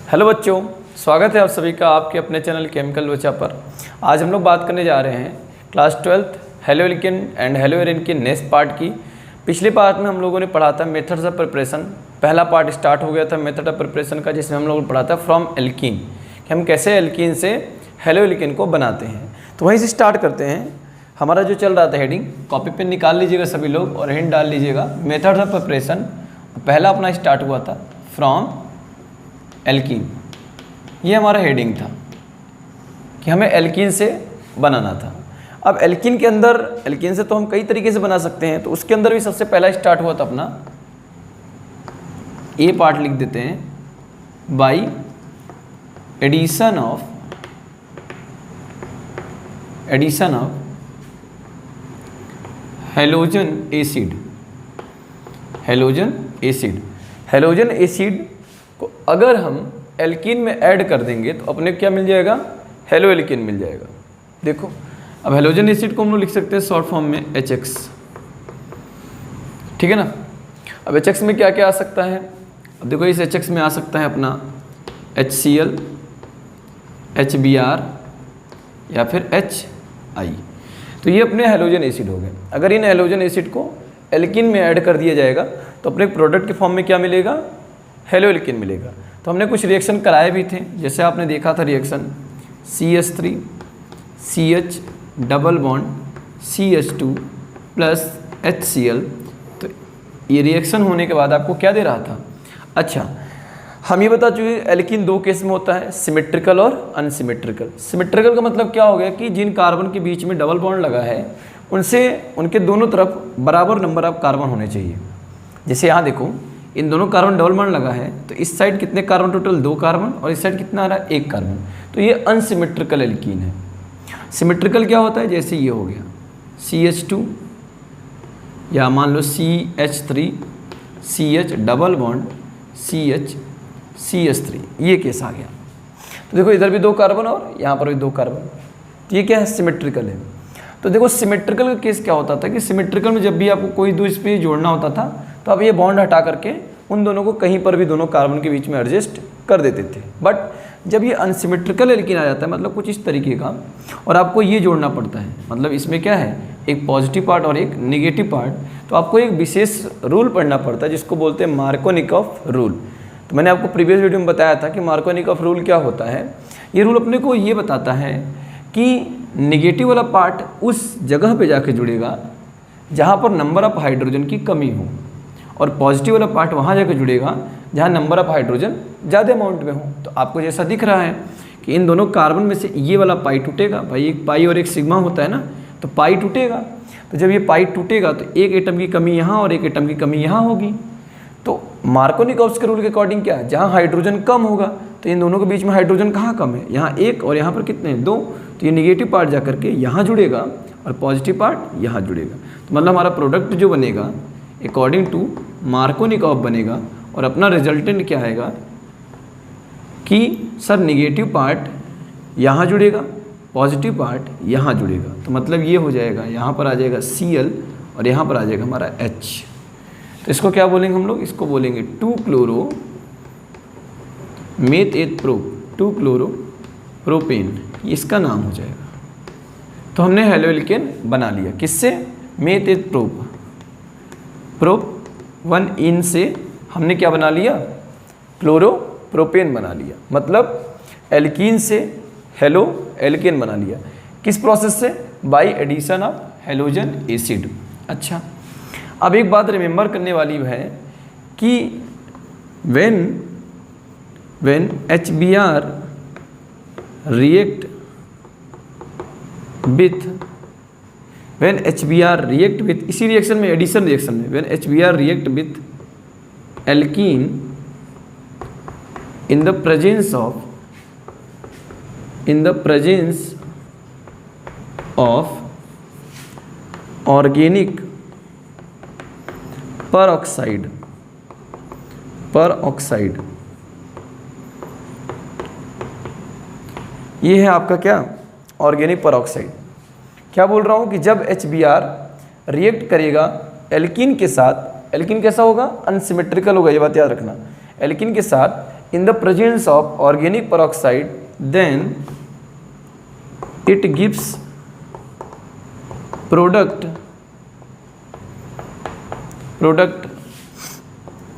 Hello बच्चों, स्वागत है आप सभी का आपके अपने चैनल केमिकल बच्चा पर। आज हम लोग बात करने जा रहे हैं क्लास 12th हेलोएल्केन एंड हेलोएरिन के नेक्स्ट पार्ट की। पिछले पार्ट में हम लोगों ने पढ़ा था मेथड्स ऑफ प्रिपरेशन। पहला पार्ट स्टार्ट हो गया था मेथड ऑफ प्रिपरेशन का, जिसमें हम लोगों ने पढ़ा था फ्रॉम एल्कीन कि हम कैसे एल्कीन से हेलोएल्केन को बनाते हैं। तो वहीं से स्टार्ट करते हैं। हमारा जो चल रहा था हेडिंग, कॉपी पेन निकाल लीजिएगा सभी लोग और हिंट डाल लीजिएगा मेथड्स ऑफ प्रिपरेशन। पहला अपना स्टार्ट हुआ था फ्रॉम एल्कीन। ये हमारा हेडिंग था कि हमें एल्कीन से बनाना था। अब एल्कीन के अंदर, एल्कीन से तो हम कई तरीके से बना सकते हैं, तो उसके अंदर भी सबसे पहला स्टार्ट हुआ था अपना ए पार्ट लिख देते हैं, by addition of halogen acid. Halogen acid को अगर हम एल्कीन में ऐड कर देंगे तो अपने क्या मिल जाएगा, हेलोएल्केन मिल जाएगा। देखो, अब हेलोजन एसिड को हम लोग लिख सकते हैं शॉर्ट फॉर्म में HX, ठीक है ना। अब HX में क्या क्या आ सकता है, अब देखो इस HX में आ सकता है अपना HCl, HBr या फिर HI। तो ये अपने हेलोजन एसिड हो गए। अगर इन हेलोजन एसिड को एल्कीन में ऐड कर दिया जाएगा तो अपने प्रोडक्ट के फॉर्म में क्या मिलेगा, हेलोएल्केन मिलेगा। तो हमने कुछ रिएक्शन कराए भी थे, जैसे आपने देखा था reaction CH3 CH double bond CH2 plus HCl। तो ये रिएक्शन होने के बाद आपको क्या दे रहा था। अच्छा, हम ये बता चुके एल्कीन दो केस में होता है, सिमेट्रिकल और अनसिमेट्रिकल। सिमेट्रिकल का मतलब क्या हो गया कि जिन कार्बन के बीच में डबल बॉन्ड लगा है उनके दोनों तरफ बराबर नंबर ऑफ कार्बन होने चाहिए। जैसे यहाँ देखो, इन दोनों कार्बन डबल बॉन्ड लगा है तो इस साइड कितने कार्बन, टोटल 2 कार्बन, और इस साइड कितना आ रहा है, 1 कार्बन। तो ये अनसिमेट्रिकल एल्कीन है। सिमेट्रिकल क्या होता है, जैसे ये हो गया CH2 या मान लो CH3 CH double bond CH3, ये केस आ गया। तो देखो इधर भी 2 कार्बन और यहाँ पर भी 2 कार्बन, तो ये क्या है, सिमेट्रिकल है। तो देखो सिमेट्रिकल का केस क्या होता था कि सिमेट्रिकल में जब भी आपको कोई दो स्पेस जोड़ना होता था तो आप ये बॉन्ड हटा करके उन दोनों को कहीं पर भी दोनों कार्बन के बीच में एडजस्ट कर देते थे। बट जब ये अनसिमेट्रिकल एल्कीन आ जाता है, मतलब कुछ इस तरीके का, और आपको ये जोड़ना पड़ता है, मतलब इसमें क्या है, एक पॉजिटिव पार्ट और एक निगेटिव पार्ट, तो आपको एक विशेष रूल पढ़ना पड़ता है जिसको बोलते हैं मार्कोनिकॉफ रूल। तो मैंने आपको प्रीवियस वीडियो में बताया था कि मार्कोनिकॉफ रूल क्या होता है। ये रूल अपने को ये बताता है कि निगेटिव वाला पार्ट उस जगह पे जाके जुड़ेगा जहाँ पर नंबर ऑफ हाइड्रोजन की कमी हो, और पॉजिटिव वाला पार्ट वहाँ जाकर जुड़ेगा जहाँ नंबर ऑफ हाइड्रोजन ज़्यादा अमाउंट में हो। तो आपको जैसा दिख रहा है कि इन दोनों कार्बन में से ये वाला पाई टूटेगा, भाई एक पाई और एक सिग्मा होता है ना, तो पाई टूटेगा। तो जब ये पाई टूटेगा तो एक एटम की कमी यहाँ और एक एटम की कमी यहाँ होगी। तो मार्कोनिकॉफ के रूल के अकॉर्डिंग क्या है, जहाँ हाइड्रोजन कम होगा तो इन दोनों के बीच में हाइड्रोजन कहाँ कम है, यहाँ 1 और यहाँ पर कितने हैं, 2। तो ये निगेटिव पार्ट जा करके यहाँ जुड़ेगा और पॉजिटिव पार्ट यहाँ जुड़ेगा। तो मतलब हमारा प्रोडक्ट जो बनेगा अकॉर्डिंग टू मार्कोनिकॉफ बनेगा, और अपना रिजल्टेंट क्या आएगा कि सर निगेटिव पार्ट यहाँ जुड़ेगा, पॉजिटिव पार्ट यहाँ जुड़ेगा। तो मतलब ये हो जाएगा, यहाँ पर आ जाएगा Cl और यहाँ पर आ जाएगा हमारा H। तो इसको क्या बोलेंगे हम लोग, इसको बोलेंगे 2-क्लोरो प्रोपेन, इसका नाम हो जाएगा। तो हमने हेलोएल्केन बना लिया किससे, मेथ एथ प्रोप 1 इन से हमने क्या बना लिया, क्लोरोप्रोपेन बना लिया। मतलब एल्कीन से हेलोएल्केन बना लिया। किस प्रोसेस से, by addition of halogen acid. अच्छा, अब एक बात रिमेंबर करने वाली है कि व्हेन HBr react with इसी रिएक्शन में, एडिशन रिएक्शन में, when HBr react with alkene in the presence of organic peroxide, ये है आपका क्या, ऑर्गेनिक पेरोक्साइड। क्या बोल रहा हूँ कि जब HBr रिएक्ट करेगा एल्कीन के साथ, एल्कीन कैसा होगा, अनसिमेट्रिकल होगा, ये बात याद रखना। एल्कीन के साथ in the presence of organic peroxide, then it gives product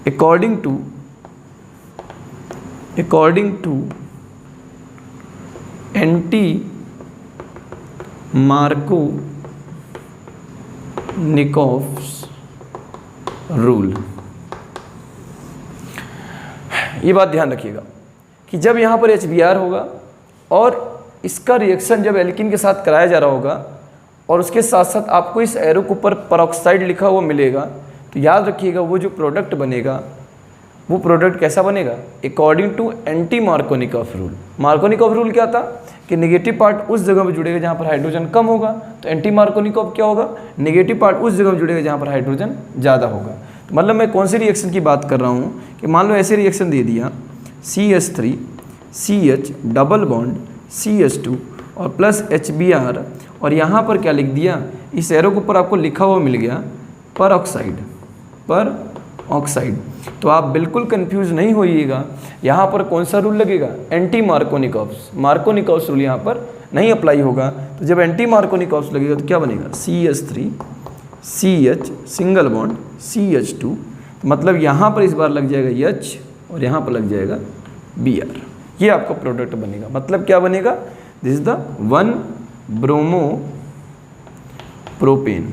according to Anti-Markovnikov's rule. ये बात ध्यान रखिएगा कि जब यहाँ पर HBr होगा और इसका रिएक्शन जब एल्कीन के साथ कराया जा रहा होगा और उसके साथ साथ आपको इस एरो के ऊपर पेरोक्साइड लिखा हुआ मिलेगा, तो याद रखिएगा वो जो प्रोडक्ट बनेगा वो प्रोडक्ट कैसा बनेगा, according to anti Markovnikov rule. Markovnikov rule क्या था कि नेगेटिव पार्ट उस जगह पर जुड़ेगा जहाँ पर हाइड्रोजन कम होगा, तो एंटी मार्कोनिकॉफ क्या होगा, नेगेटिव पार्ट उस जगह पर जुड़ेगा जहाँ पर हाइड्रोजन ज़्यादा होगा। तो मतलब मैं कौन सी रिएक्शन की बात कर रहा हूँ कि मान लो ऐसे रिएक्शन दे दिया CH3 CH double bond CH2 और प्लस HBr, और यहाँ पर क्या लिख दिया, इस एरो के ऊपर आपको लिखा हुआ मिल गया पर ऑक्साइड। तो आप बिल्कुल कंफ्यूज नहीं होइएगा, यहाँ पर कौन सा रूल लगेगा, एंटी मार्कोनिकॉफ्स रूल यहाँ पर नहीं अप्लाई होगा। तो जब एंटी मार्कोनिकॉफ्स लगेगा तो क्या बनेगा, CH3 CH single bond CH2, मतलब यहाँ पर इस बार लग जाएगा H और यहाँ पर लग जाएगा Br। ये आपका प्रोडक्ट बनेगा। मतलब क्या बनेगा, this is the 1 bromo propane.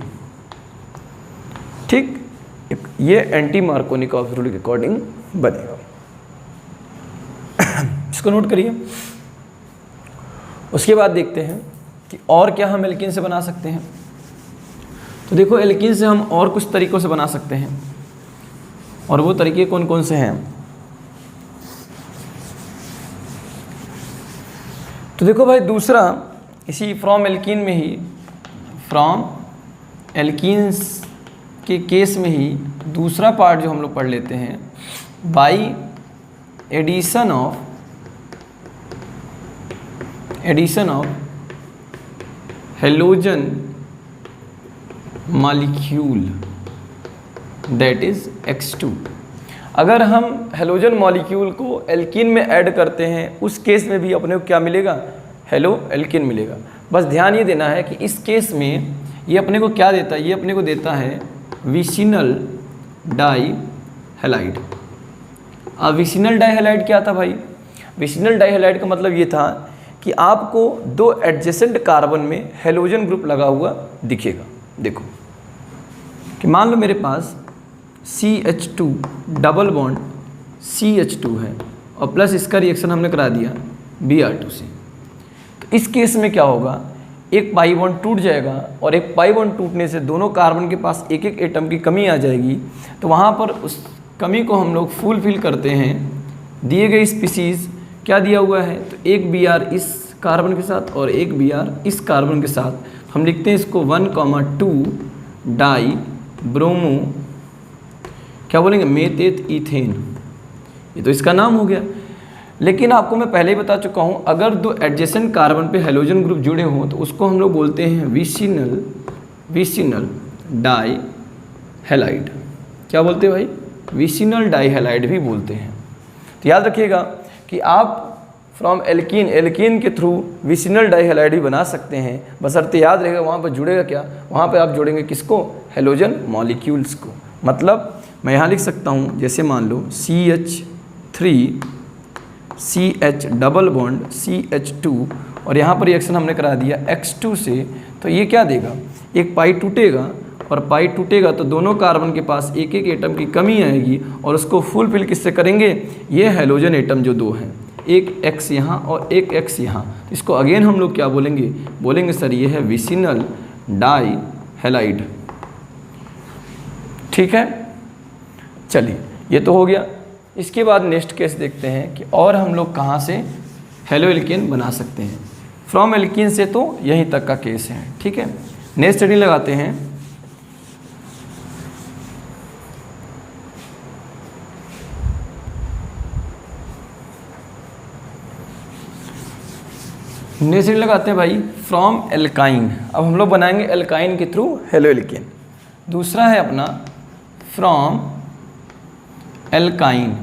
ठीक, ये एंटी मार्कोनिकॉफ रूल के अकॉर्डिंग बनेगा। इसको नोट करिए। उसके बाद देखते हैं कि और क्या हम एल्कीन से बना सकते हैं। तो देखो एल्कीन से हम और कुछ तरीकों से बना सकते हैं, और वो तरीके कौन कौन से हैं। तो देखो भाई, दूसरा इसी फ्रॉम एल्कीन में ही, फ्रॉम एल्कीन्स के केस में ही दूसरा पार्ट जो हम लोग पढ़ लेते हैं, by addition of halogen molecule that is X2। अगर हम हेलोजन मॉलिक्यूल को एल्कीन में ऐड करते हैं, उस केस में भी अपने को क्या मिलेगा, हेलो एल्कीन मिलेगा। बस ध्यान ये देना है कि इस केस में ये अपने को क्या देता है, ये अपने को देता है विसिनल डाइहैलाइड। अब विसिनल डाइहैलाइड क्या था भाई, विसिनल डाइहैलाइड का मतलब ये था कि आपको दो एडजेसेंट कार्बन में हेलोजन ग्रुप लगा हुआ दिखेगा। देखो कि मान लो मेरे पास CH2 डबल बॉन्ड CH2 है और प्लस इसका रिएक्शन हमने करा दिया Br2 से। तो इस केस में क्या होगा, एक पाई बॉन्ड टूट जाएगा और एक पाई बॉन्ड टूटने से दोनों कार्बन के पास एक एक एटम की कमी आ जाएगी। तो वहाँ पर उस कमी को हम लोग फुलफिल करते हैं। दिए गए स्पीसीज़ क्या दिया हुआ है, तो एक Br इस कार्बन के साथ और एक Br इस कार्बन के साथ, हम लिखते हैं इसको 1,2 डाई ब्रोमो, क्या बोलेंगे, मेथेट ईथेन। ये तो इसका नाम हो गया। लेकिन आपको मैं पहले ही बता चुका हूँ, अगर दो एडजेसेंट कार्बन पे हेलोजन ग्रुप जुड़े हों तो उसको हम लोग बोलते हैं विसिनल डाइहैलाइड। क्या बोलते हैं भाई, विसिनल डाइहैलाइड भी बोलते हैं। तो याद रखिएगा कि आप फ्रॉम एल्कीन के थ्रू विसिनल डाइहैलाइड भी बना सकते हैं, बशर्ते याद रहेगा वहाँ पर जुड़ेगा क्या, वहाँ पर आप जोड़ेंगे किसको, हेलोजन मॉलिक्यूल्स को। मतलब मैं यहाँ लिख सकता हूँ, जैसे मान लो CH3 CH double bond CH2 और यहाँ पर रिएक्शन हमने करा दिया X2 से, तो ये क्या देगा, एक पाई टूटेगा और पाई टूटेगा तो दोनों कार्बन के पास एक एक एटम की कमी आएगी और उसको फुलफिल किससे करेंगे, ये हेलोजन एटम जो दो हैं, एक X यहाँ और एक X यहाँ, इसको अगेन हम लोग क्या बोलेंगे सर, ये है विसिनल डाइहैलाइड। ठीक है, चलिए ये तो हो गया। इसके बाद नेक्स्ट केस देखते हैं कि और हम लोग कहाँ से हेलो एल्कीन बना सकते हैं। फ्रॉम एल्कीन से तो यहीं तक का केस है। ठीक है, नेक्स्ट स्टडी लगाते हैं। नेक्स्ट स्टडी लगाते हैं भाई फ्रॉम एल्काइन। अब हम लोग बनाएंगे एल्काइन के थ्रू हेलो एल्कीन। दूसरा है अपना फ्रॉम एल्काइन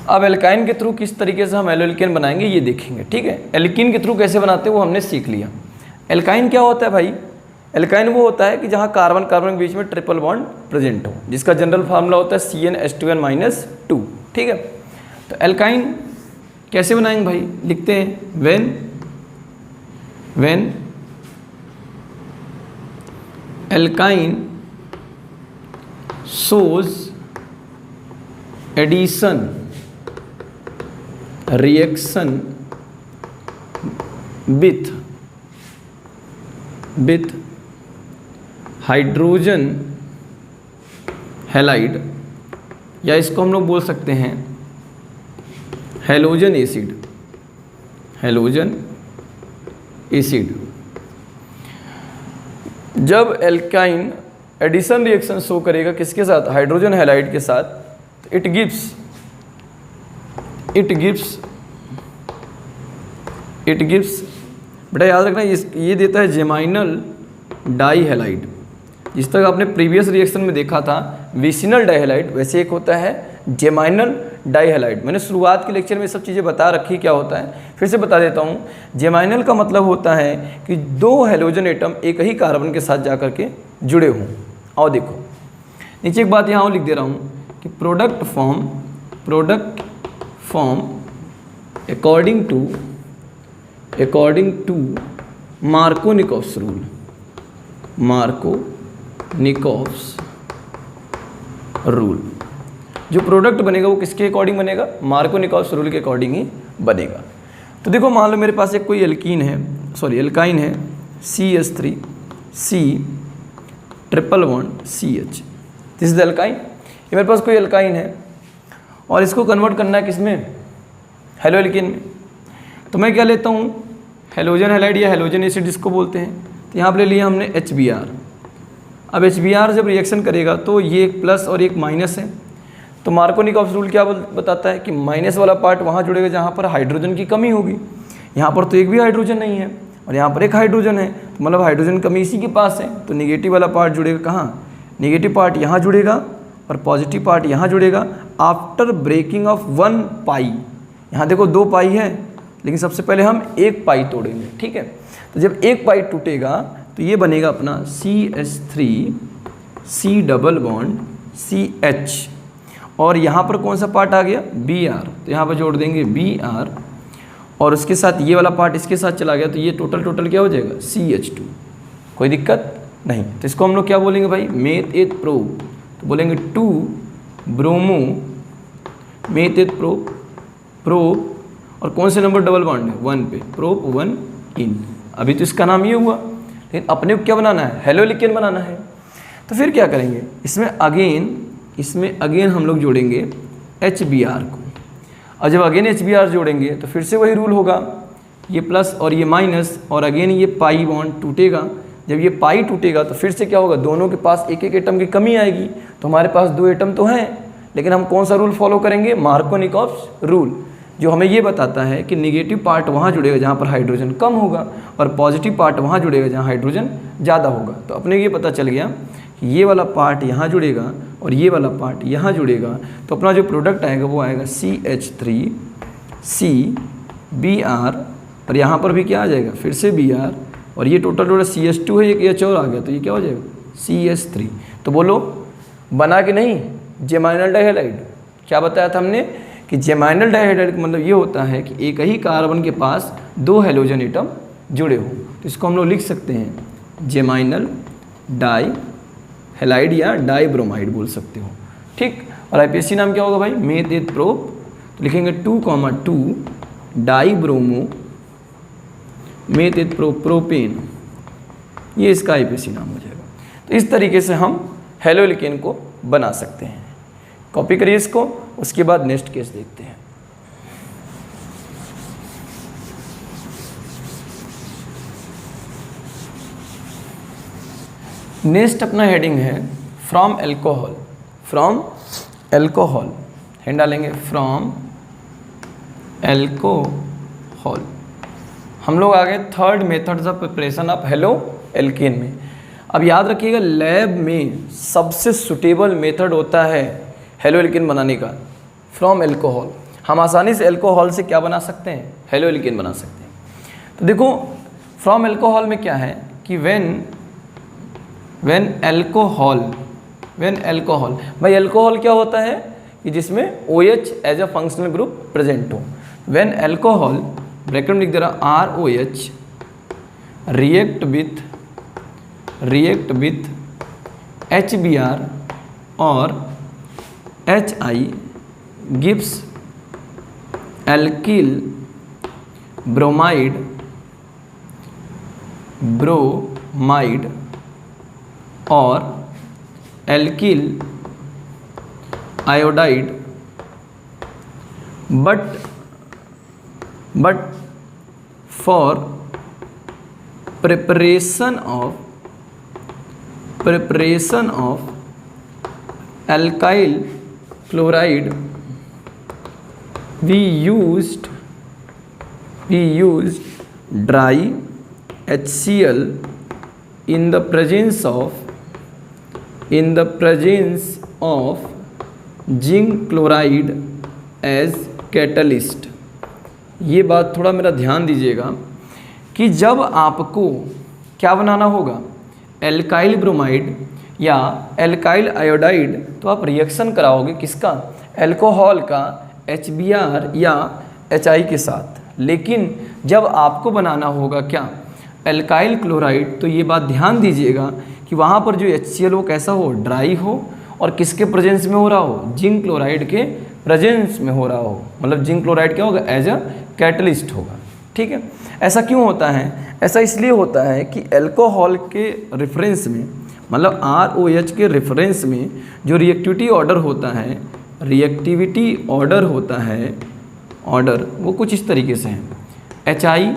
अब एल्काइन के थ्रू किस तरीके से हम एल्केन बनाएंगे ये देखेंगे, ठीक है। एल्कीन के थ्रू कैसे बनाते हैं वो हमने सीख लिया। एल्काइन क्या होता है भाई? एल्काइन वो होता है कि जहाँ कार्बन कार्बन के बीच में ट्रिपल बॉन्ड प्रेजेंट हो, जिसका जनरल फार्मूला होता है CnH2n-2, ठीक है। तो एल्काइन कैसे बनाएंगे भाई? लिखते हैं when alkyne shows addition reaction with hydrogen halide, या इसको हम लोग बोल सकते हैं हैलोजन एसिड। जब एल्काइन एडिशन रिएक्शन शो करेगा किसके साथ? हाइड्रोजन हैलाइड के साथ। इट गिव्स बेटा याद रखना ये देता है जेमाइनल डाई हैलाइड। जिस तरह आपने प्रीवियस रिएक्शन में देखा था विसिनल डाइहैलाइड, वैसे एक होता है जेमाइनल डाइहैलाइड। मैंने शुरुआत के लेक्चर में सब चीज़ें बता रखी क्या होता है, फिर से बता देता हूँ। जेमाइनल का मतलब होता है कि दो हैलोजन एटम एक ही कार्बन के साथ जाकर के जुड़े हों। और देखो नीचे एक बात यहाँ और लिख दे रहा हूँ कि product form according to Markovnikov's rule. जो प्रोडक्ट बनेगा वो किसके अकॉर्डिंग बनेगा? मार्कोनिकॉफ्स रूल के अकॉर्डिंग ही बनेगा। तो देखो मान लो मेरे पास एक कोई एल्काइन है CH3 C triple bond CH, this is alkyne. ये मेरे पास कोई एल्काइन है और इसको कन्वर्ट करना है किसमें? हेलो एल्कीन में। तो मैं क्या लेता हूँ? हैलोजन हैलाइड या हैलोजन एसिड जिसको बोलते हैं। तो यहाँ पर ले लिया हमने HBr। अब HBr जब रिएक्शन करेगा तो ये एक प्लस और एक माइनस है। तो मार्कोनिकॉफ्स रूल क्या बताता है कि माइनस वाला पार्ट वहाँ जुड़ेगा जहाँ पर हाइड्रोजन की कमी होगी। यहाँ पर तो एक भी हाइड्रोजन नहीं है और यहाँ पर एक हाइड्रोजन है, तो मतलब हाइड्रोजन कमी इसी के पास है। तो निगेटिव वाला पार्ट जुड़ेगा कहाँ? निगेटिव पार्ट यहाँ जुड़ेगा और पॉजिटिव पार्ट यहाँ जुड़ेगा आफ्टर ब्रेकिंग ऑफ 1 पाई। यहाँ देखो 2 पाई है, लेकिन सबसे पहले हम 1 पाई तोड़ेंगे, ठीक है। तो जब 1 पाई टूटेगा तो ये बनेगा अपना CH3 C double bond CH, और यहाँ पर कौन सा पार्ट आ गया? Br। तो यहाँ पर जोड़ देंगे Br और उसके साथ ये वाला पार्ट इसके साथ चला गया, तो ये टोटल क्या हो जाएगा? CH2। कोई दिक्कत नहीं। तो इसको हम लोग क्या बोलेंगे भाई? Meth prop. तो बोलेंगे 2 ब्रोमो मेथ प्रोप और कौन से नंबर डबल बॉन्ड है? 1 पे, प्रोप 1 इन। अभी तो इसका नाम ये हुआ, लेकिन अपने को क्या बनाना है? हेलो एल्केन बनाना है। तो फिर क्या करेंगे? इसमें अगेन हम लोग जोड़ेंगे HBr को। और जब अगेन HBr जोड़ेंगे तो फिर से वही रूल होगा, ये प्लस और ये माइनस, और अगेन ये पाई बॉन्ड टूटेगा। जब ये पाई टूटेगा तो फिर से क्या होगा? दोनों के पास एक एटम की कमी आएगी। तो हमारे पास 2 एटम तो हैं, लेकिन हम कौन सा रूल फॉलो करेंगे? मार्कोनिकॉफ्स रूल, जो हमें ये बताता है कि निगेटिव पार्ट वहाँ जुड़ेगा जहाँ पर हाइड्रोजन कम होगा और पॉजिटिव पार्ट वहाँ जुड़ेगा जहाँ हाइड्रोजन ज़्यादा होगा। तो अपने ये पता चल गया कि ये वाला पार्ट यहाँ जुड़ेगा और ये वाला पार्ट यहाँ जुड़ेगा, तो अपना जो प्रोडक्ट आएगा वो आएगा CH3 C Br, और यहाँ पर भी क्या आ जाएगा? फिर से Br, और ये टोटल CH2 है, एक H और आ गया, तो ये क्या हो जाएगा? CH3। तो बोलो बना कि नहीं? जेमाइनल डाइहैलाइड। क्या बताया था हमने कि जेमाइनल डाइहैलाइड का मतलब ये होता है कि एक ही कार्बन के पास 2 हैलोजन एटम जुड़े हो। तो इसको हम लोग लिख सकते हैं जेमाइनल डाइहैलाइड या डाइब्रोमाइड बोल सकते हो, ठीक। और IPSC नाम क्या होगा भाई? Meth prop. तो लिखेंगे 2,2 डाइब्रोमो मेथ प्रोपेन, ये इसका IPSC नाम हो जाएगा। तो इस तरीके से हम हेलो एल्केन को बना सकते हैं। कॉपी करिए इसको, उसके बाद नेक्स्ट केस देखते हैं। नेक्स्ट अपना हेडिंग है फ्रॉम एल्कोहल। हेड डालेंगे फ्रॉम एल्कोहल। हम लोग आ गए third methods of preparation of halo alkane में। अब याद रखिएगा लैब में सबसे सुटेबल मेथड होता है हेलो एल्केन बनाने का फ्रॉम एल्कोहल। हम आसानी से अल्कोहल से क्या बना सकते हैं, हेलो एल्केन बना सकते हैं। तो देखो फ्रॉम अल्कोहल में क्या है कि व्हेन अल्कोहल भाई अल्कोहल क्या होता है कि जिसमें OH as a functional group present हो। व्हेन अल्कोहल ब्रैकेट में लिख दे रहा ROH रिएक्ट विथ HBr और HI गिव्स एल्किल ब्रोमाइड और alkyl iodide but for preparation of alkyl chloride we used dry HCl in the presence of zinc chloride as catalyst. ये बात थोड़ा मेरा ध्यान दीजिएगा कि जब आपको क्या बनाना होगा, एल्काइल ब्रोमाइड या एल्काइल आयोडाइड, तो आप रिएक्शन कराओगे किसका, अल्कोहल का HBr या HI के साथ। लेकिन जब आपको बनाना होगा क्या, एल्काइल क्लोराइड, तो ये बात ध्यान दीजिएगा कि वहाँ पर जो HCl हो कैसा हो, ड्राई हो, और किसके प्रेजेंस में हो रहा हो, जिंक क्लोराइड के प्रेजेंस में हो रहा हो। मतलब जिंक क्लोराइड क्या होगा, एज अ कैटलिस्ट होगा। ठीक है, ऐसा क्यों होता है, ऐसा इसलिए होता है कि अल्कोहल के रेफरेंस में, मतलब ROH के रेफरेंस में जो रिएक्टिविटी ऑर्डर होता है, ऑर्डर वो कुछ इस तरीके से है, HI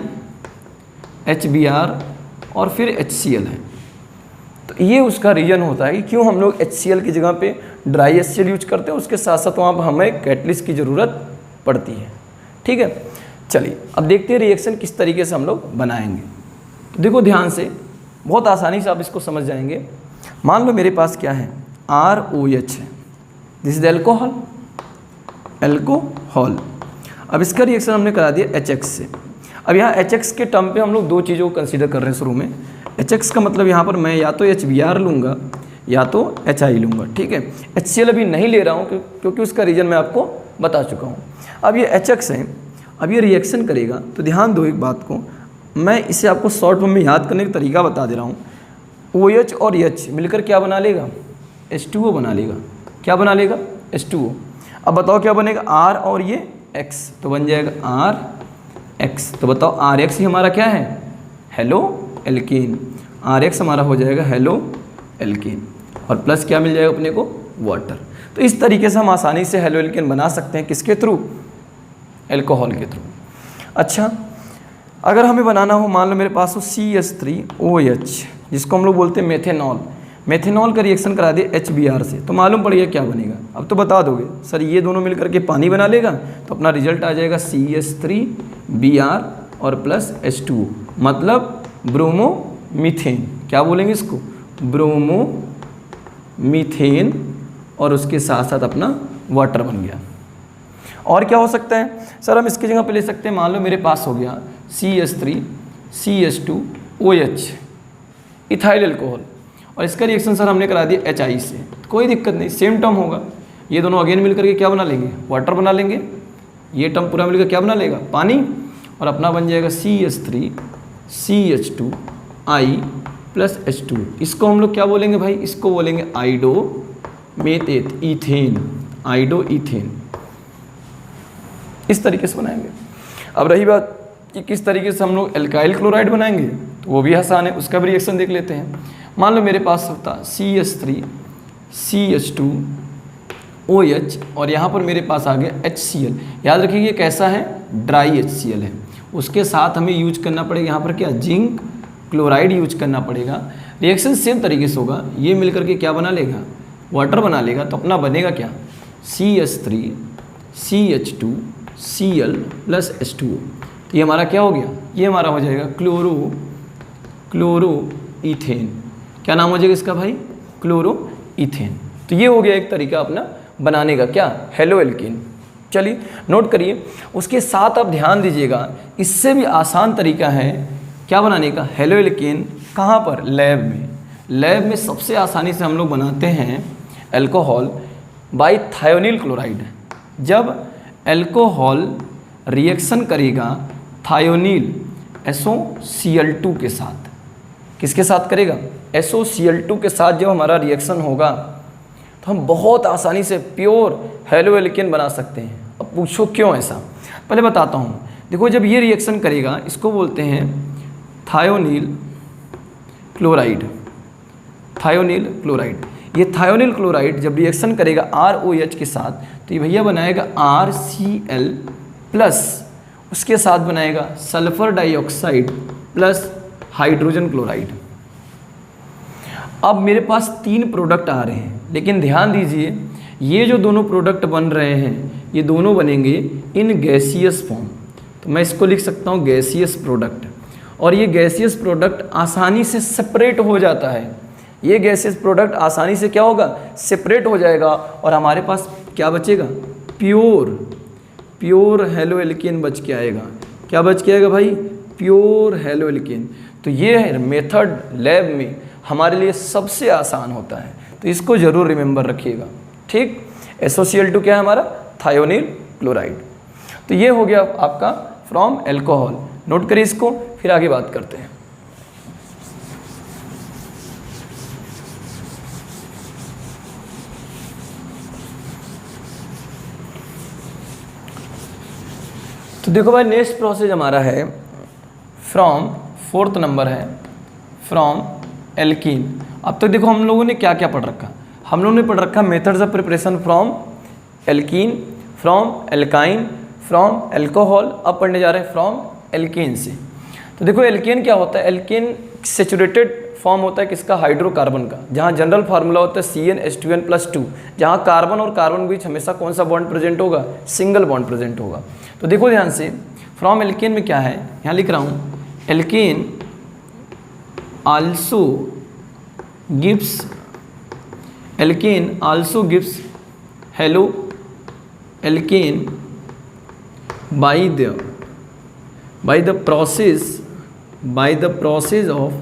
HBr और फिर HCl है। तो ये उसका रीज़न होता है कि क्यों हम लोग HCl की जगह पे ड्राई HCl यूज करते हैं, उसके साथ साथ वहाँ पर हमें कैटलिस्ट की ज़रूरत पड़ती है। ठीक है, चलिए अब देखते हैं रिएक्शन किस तरीके से हम लोग बनाएंगे। तो देखो ध्यान से, बहुत आसानी से आप इसको समझ जाएंगे। मान लो मेरे पास क्या है, ROH है, दिस इज अल्कोहल। अब इसका रिएक्शन हमने करा दिया HX से। अब यहाँ HX के टर्म पे हम लोग दो चीज़ों को कंसीडर कर रहे हैं शुरू में। HX का मतलब यहाँ पर मैं या तो HBr लूँगा या तो HI लूँगा। ठीक है, HCl अभी नहीं ले रहा हूँ क्योंकि उसका रीज़न मैं आपको बता चुका हूँ। अब ये HX है, अब ये रिएक्शन करेगा, तो ध्यान दो एक बात को, मैं इसे आपको शॉर्ट फॉर्म में याद करने का तरीका बता दे रहा हूँ। OH और H मिलकर क्या बना लेगा, H2O बना लेगा। क्या बना लेगा, H2O। अब बताओ क्या बनेगा, R और ये X, तो बन जाएगा RX। तो बताओ RX ही हमारा क्या है, हेलो एल्कीन। RX हमारा हो जाएगा हेलो एल्कीन, और प्लस क्या मिल जाएगा अपने को, वाटर। तो इस तरीके से हम आसानी से हेलो एल्कीन बना सकते हैं, किसके थ्रू, अल्कोहल के थ्रू। अच्छा, अगर हमें बनाना हो, मान लो मेरे पास हो CH3OH, जिसको हम लोग बोलते हैं मेथेनॉल का रिएक्शन करा दे HBr से, तो मालूम पड़ गया क्या बनेगा। अब तो बता दोगे सर ये दोनों मिलकर के पानी बना लेगा, तो अपना रिजल्ट आ जाएगा CH3Br और प्लस H2O, मतलब ब्रोमोमीथेन। क्या बोलेंगे इसको, ब्रोमोमीथेन, और उसके साथ साथ अपना वाटर बन गया। और क्या हो सकता है सर, हम इसकी जगह पे ले सकते हैं, मान लो मेरे पास हो गया CH3CH2OH, इथाइल अल्कोहल, और इसका रिएक्शन सर हमने करा दिया HI से, तो कोई दिक्कत नहीं, सेम टर्म होगा। ये दोनों अगेन मिलकर के क्या बना लेंगे, वाटर बना लेंगे। ये टर्म पूरा मिलकर क्या बना लेगा, पानी, और अपना बन जाएगा CH3CH2I प्लस H2। इसको हम लोग क्या बोलेंगे भाई, इसको बोलेंगे आइडोईथेन। इस तरीके से बनाएंगे। अब रही बात कि किस तरीके से हम लोग एल्काइल क्लोराइड बनाएंगे, तो वो भी आसान है, उसका भी रिएक्शन देख लेते हैं। मान लो मेरे पास होता CH3CH2OH, और यहाँ पर मेरे पास आ गया HCl। याद रखिए ये कैसा है, ड्राई HCl है। उसके साथ हमें यूज करना पड़ेगा यहाँ पर क्या, जिंक क्लोराइड यूज करना पड़ेगा। रिएक्शन सेम तरीके से होगा, ये मिलकर के क्या बना लेगा, वाटर बना लेगा। तो अपना बनेगा क्या, CH3CH2Cl प्लस H2O। तो ये हमारा क्या हो गया, ये हमारा हो जाएगा क्लोरोईथेन। क्या नाम हो जाएगा इसका भाई, क्लोरोईथेन। तो ये हो गया एक तरीका अपना बनाने का, क्या, हेलो एल्कीन। चलिए नोट करिए। उसके साथ आप ध्यान दीजिएगा, इससे भी आसान तरीका है क्या बनाने का, हेलो एल्केन। कहाँ पर, लैब में। लैब में सबसे आसानी से हम लोग बनाते हैं अल्कोहल बाय थायोनिल क्लोराइड। जब अल्कोहल रिएक्शन करेगा थायोनिल SOCl2 के साथ, किसके साथ करेगा, SOCl2 के साथ जब हमारा रिएक्शन होगा तो हम बहुत आसानी से प्योर हेलो एल्केन बना सकते हैं। अब पूछो क्यों ऐसा, पहले बताता हूँ। देखो जब ये रिएक्शन करेगा इसको बोलते हैं थायोनिल क्लोराइड। थायोनिल क्लोराइड, ये थायोनिल क्लोराइड जब रिएक्शन करेगा ROH के साथ तो ये भैया बनाएगा RCl प्लस, उसके साथ बनाएगा sulphur dioxide plus hydrogen chloride. अब मेरे पास 3 प्रोडक्ट आ रहे हैं, लेकिन ध्यान दीजिए ये जो दोनों प्रोडक्ट बन रहे हैं ये दोनों बनेंगे इन गैसियस फॉर्म। तो मैं इसको लिख सकता हूँ गैसियस प्रोडक्ट, और ये गैसियस प्रोडक्ट आसानी से सेपरेट हो जाता है। ये गैसियस प्रोडक्ट आसानी से क्या होगा, सेपरेट हो जाएगा, और हमारे पास क्या बचेगा, प्योर हेलो एल्केन बच के आएगा। क्या बच के आएगा भाई, प्योर हेलो एल्केन। तो ये मेथड लैब में हमारे लिए सबसे आसान होता है, तो इसको ज़रूर रिमेंबर रखिएगा, ठीक। SOCl2 क्या है हमारा, थायोनिल क्लोराइड। तो ये हो गया आपका फ्रॉम एल्कोहल। नोट करिए इसको, फिर आगे बात करते हैं। तो देखो भाई नेक्स्ट प्रोसेस हमारा है फ्रॉम, 4th नंबर है फ्रॉम एल्कीन। अब तक देखो हम लोगों ने क्या क्या पढ़ रखा, हम लोगों ने पढ़ रखा methods of preparation from alkene, from alkyne, from alcohol. अब पढ़ने जा रहे हैं फ्रॉम एल्केन से। तो देखो एल्केन क्या होता है, एल्केन सेचुरेटेड फॉर्म होता है किसका, हाइड्रोकार्बन का, जहाँ जनरल फार्मूला होता है CnH2n+2, जहाँ कार्बन और कार्बन बीच हमेशा कौन सा बॉन्ड प्रेजेंट होगा, सिंगल बॉन्ड प्रेजेंट होगा। तो देखो ध्यान से, फ्रॉम एल्केन में क्या है, यहाँ लिख रहा हूँ, alkane also gives haloalkane by the process of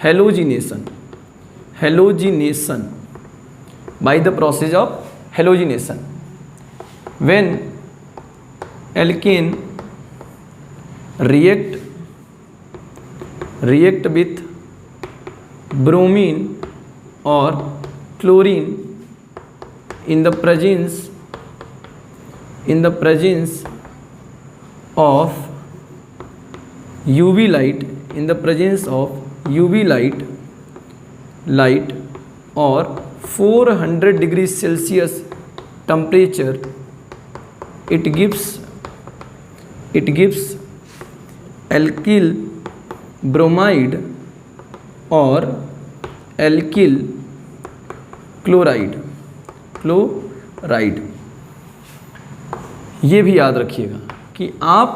halogenation, by the process of halogenation, when alkane react with bromine or chlorine in the presence of UV light, in the presence of UV light or 400 degrees Celsius temperature, it gives alkyl bromide or alkyl chloride। ये भी याद रखिएगा कि आप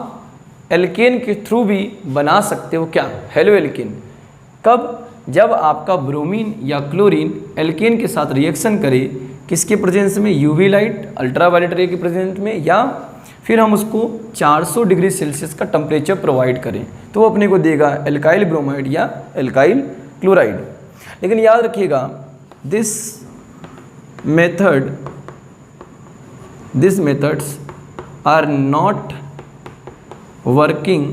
alkene के through भी बना सकते हो क्या, हेलो एल्केन। कब, जब आपका ब्रोमीन या क्लोरीन एल्केन के साथ रिएक्शन करे, किसके प्रेजेंस में, यूवी लाइट अल्ट्रावायलेट रे के प्रेजेंस में, या फिर हम उसको 400 डिग्री सेल्सियस का टेम्परेचर प्रोवाइड करें, तो वो अपने को देगा एल्काइल ब्रोमाइड या एल्काइल क्लोराइड। लेकिन याद रखिएगा this methods are not working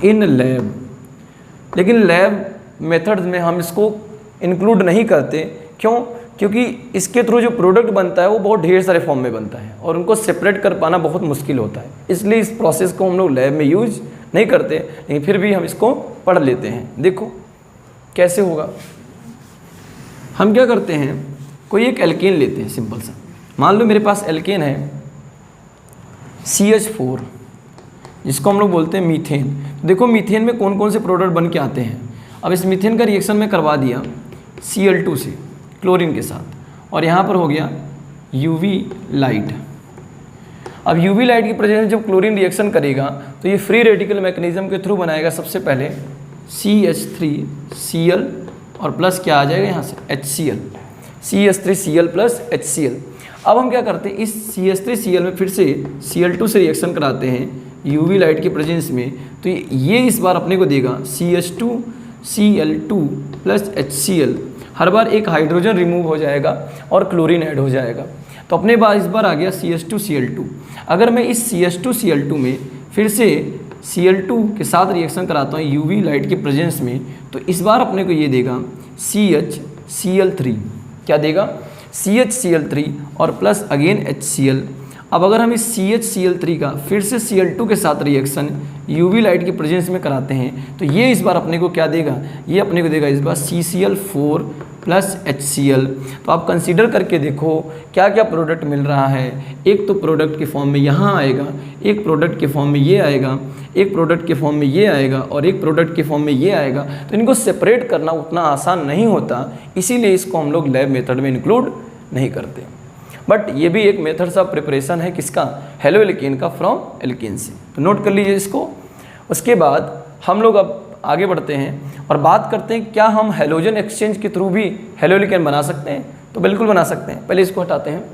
in lab. लेकिन लैब मेथड्स में हम इसको इंक्लूड नहीं करते, क्यों, क्योंकि इसके थ्रू जो प्रोडक्ट बनता है वो बहुत ढेर सारे फॉर्म में बनता है और उनको सेपरेट कर पाना बहुत मुश्किल होता है, इसलिए इस प्रोसेस को हम लोग लैब में यूज नहीं करते, लेकिन फिर भी हम इसको पढ़ लेते हैं। देखो कैसे होगा, हम क्या करते हैं, कोई एक एल्केन लेते हैं सिंपल सा, मान लो मेरे पास एल्केन है CH4, जिसको हम लोग बोलते हैं मीथेन। देखो मीथेन में कौन कौन से प्रोडक्ट बन के आते हैं। अब इस मीथेन का रिएक्शन में करवा दिया Cl2 से क्लोरीन के साथ, और यहाँ पर हो गया UV लाइट। अब UV लाइट की प्रेजेंस में जब क्लोरीन रिएक्शन करेगा तो ये फ्री रेडिकल मैकेनिज्म के थ्रू बनाएगा सबसे पहले CH3Cl और प्लस क्या आ जाएगा यहाँ से HCl, CH3Cl प्लस HCl। अब हम क्या करते हैं, इस CH3Cl में फिर से Cl2 से रिएक्शन कराते हैं यूवी लाइट की प्रेजेंस में, तो ये इस बार अपने को देगा CH2Cl2 प्लस HCl। हर बार एक हाइड्रोजन रिमूव हो जाएगा और क्लोरीन ऐड हो जाएगा, तो अपने पास इस बार आ गया CH2Cl2। अगर मैं इस CH2Cl2 में फिर से Cl2 के साथ रिएक्शन कराता हूँ यूवी लाइट की प्रेजेंस में, तो इस बार अपने को ये देगा CHCl3। क्या देगा? CHCl3 और प्लस अगेन HCl। अब अगर हम इस CHCl3 का फिर से Cl2 के साथ रिएक्शन यूवी लाइट की प्रेजेंस में कराते हैं, तो ये इस बार अपने को क्या देगा? ये अपने को देगा इस बार CCl4 प्लस HCl। तो आप कंसीडर करके देखो क्या क्या प्रोडक्ट मिल रहा है। एक तो प्रोडक्ट के फॉर्म में यहाँ आएगा, एक प्रोडक्ट के फॉर्म में ये आएगा, एक प्रोडक्ट के फॉर्म में ये आएगा और एक प्रोडक्ट के फॉर्म में ये आएगा। तो इनको सेपरेट करना उतना आसान नहीं होता, इसीलिए इसको हम लोग लैब मेथड में इंक्लूड नहीं करते। बट ये भी एक मेथड्स ऑफ प्रिपरेशन है किसका? हेलो एल्केन का फ्रॉम एल्केन से। तो नोट कर लीजिए इसको। उसके बाद हम लोग अब आगे बढ़ते हैं और बात करते हैं क्या हम हेलोजन एक्सचेंज के थ्रू भी हेलो एल्केन बना सकते हैं? तो बिल्कुल बना सकते हैं। पहले इसको हटाते हैं।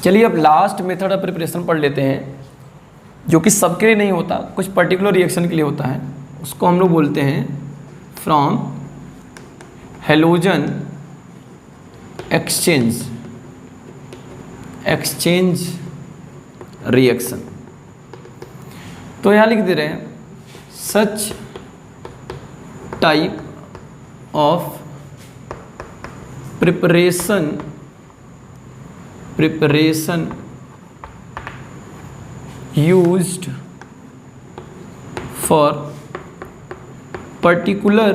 चलिए अब लास्ट मेथड ऑफ प्रिपरेशन पढ़ लेते हैं, जो कि सबके लिए नहीं होता, कुछ पर्टिकुलर रिएक्शन के लिए होता है। उसको हम लोग बोलते हैं फ्रॉम हेलोजन एक्सचेंज रिएक्शन। तो यहाँ लिख दे रहे हैं such type of preparation used for particular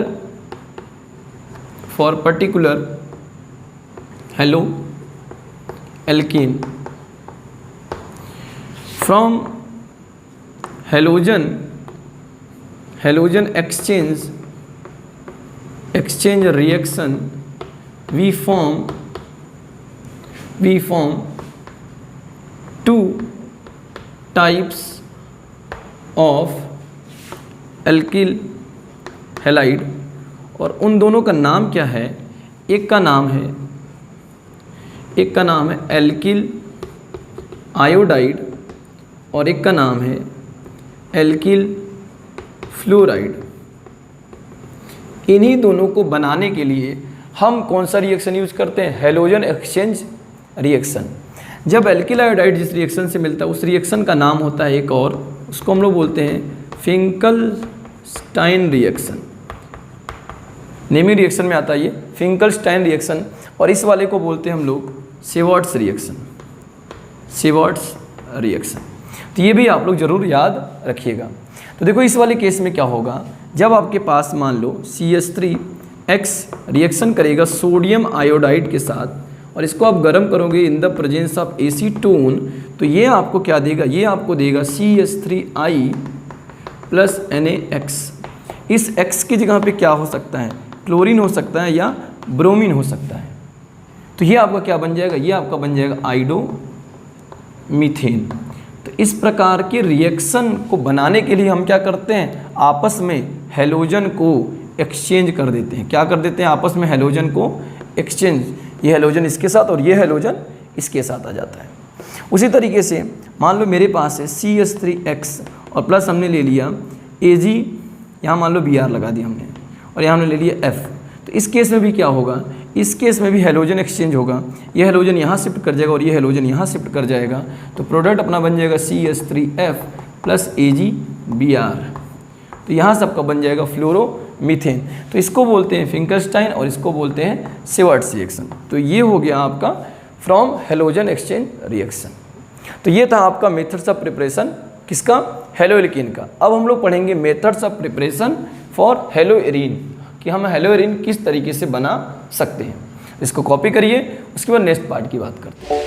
hello alkene from halogen exchange reaction we form two types of alkyl halide, और उन दोनों का नाम क्या है? एक का नाम है एल्किल आयोडाइड और एक का नाम है एल्किल फ्लोराइड। इन्हीं दोनों को बनाने के लिए हम कौन सा रिएक्शन यूज करते हैं? Halogen exchange reaction. जब एल्किल आयोडाइड जिस रिएक्शन से मिलता है उस रिएक्शन का नाम होता है एक और, उसको हम लोग बोलते हैं फिंकलस्टाइन रिएक्शन। नेमिंग रिएक्शन में आता है ये फिंकलस्टाइन रिएक्शन, और इस वाले को बोलते हैं हम लोग सेवर्ट्स रिएक्शन। तो ये भी आप लोग ज़रूर याद रखिएगा। तो देखो इस वाले केस में क्या होगा, जब आपके पास मान लो CH3X रिएक्शन करेगा सोडियम आयोडाइड के साथ और इसको आप गर्म करोगे in the presence of acetone, तो ये आपको क्या देगा? ये आपको देगा CH3I प्लस NaX। इस X की जगह पे क्या हो सकता है? क्लोरीन हो सकता है या ब्रोमीन हो सकता है। तो ये आपका क्या बन जाएगा? ये आपका बन जाएगा आइडोमीथेन। तो इस प्रकार के रिएक्शन को बनाने के लिए हम क्या करते हैं? आपस में हेलोजन को एक्सचेंज कर देते हैं। क्या कर देते हैं? आपस में हेलोजन को एक्सचेंज। ये हेलोजन इसके साथ और ये हेलोजन इसके साथ आ जाता है। उसी तरीके से मान लो मेरे पास है CH3X और प्लस हमने ले लिया Ag, यहाँ मान लो Br लगा दिया हमने, और यहाँ हमने ले लिया F। तो इस केस में भी क्या होगा? इस केस में भी हेलोजन एक्सचेंज होगा। ये हेलोजन यहाँ शिफ्ट कर जाएगा और ये हेलोजन यहाँ शिफ्ट कर जाएगा, तो प्रोडक्ट अपना बन जाएगा CH3F प्लस AgBr। तो यहाँ सबका बन जाएगा फ्लोरोमीथेन। तो इसको बोलते हैं फिंकलस्टाइन और इसको बोलते हैं सेवर्ट्स रिएक्शन। तो ये हो गया आपका फ्रॉम हेलोजन एक्सचेंज रिएक्शन। तो ये था आपका मेथड्स ऑफ प्रिपरेशन किसका? हेलो एल्केन का। अब हम लोग पढ़ेंगे methods of preparation for hello arene, कि हम हेलो एरीन किस तरीके से बना सकते हैं। इसको कॉपी करिए, उसके बाद नेक्स्ट पार्ट की बात करते हैं।